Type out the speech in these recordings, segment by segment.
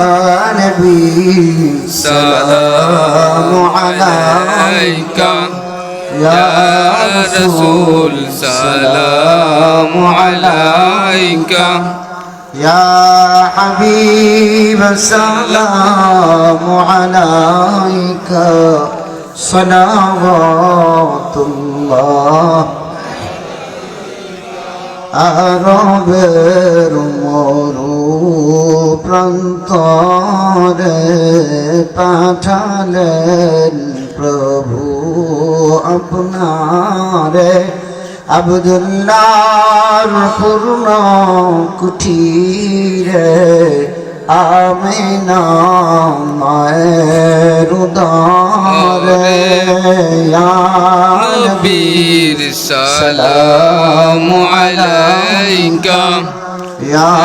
نبي سلام عليك يا رسول سلام عليك يا حبيب سلام عليك صلوات الله আরবের মরু প্রান্তরে পাঠালেন প্রভু আপনারে আব্দুল্লাহর পূর্ণ কুঠিরে আমিনা মায়ের উদরে বীর সালামু আলাইকা ইয়া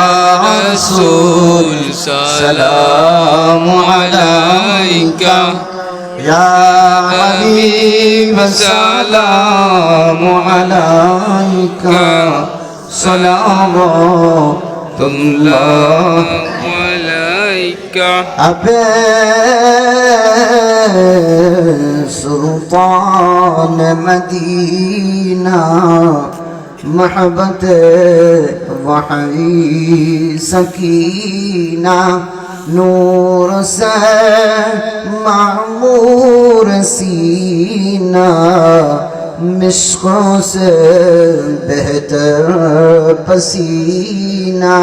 রাসূল সালামু আলাইকা ইয়া হাবিব সালামু আলাইকা সালাওয়াতুল্লাহ আলাইকা আবে সুলতান মদিনা محبت وحی سکینہ نور سے معمور سینہ مشکوں سے بہتر پسینہ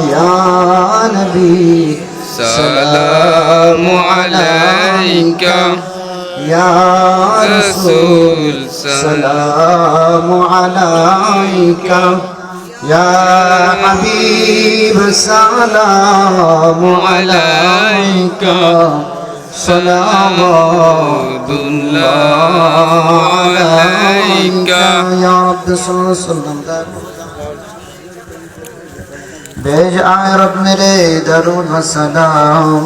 یا نبی سلام علیکہ يا رسول سلام عليك يا حبيب سلام عليك صلوات الله عليك يا رب صل وسلم भेज आए रब मेरे दरूद व सलाम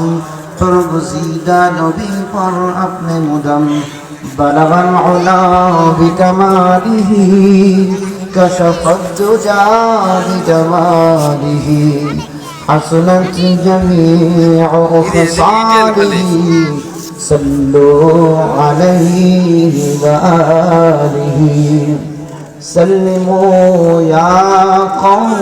परगुज़ीदा नबी पर अपने मुदम बलगल उला बिकमालिही कशफत दुजा बिजमालिही हसनत जमीउ खसालिही सल्लु अलैहि व आलिही सल्लिमू या कौम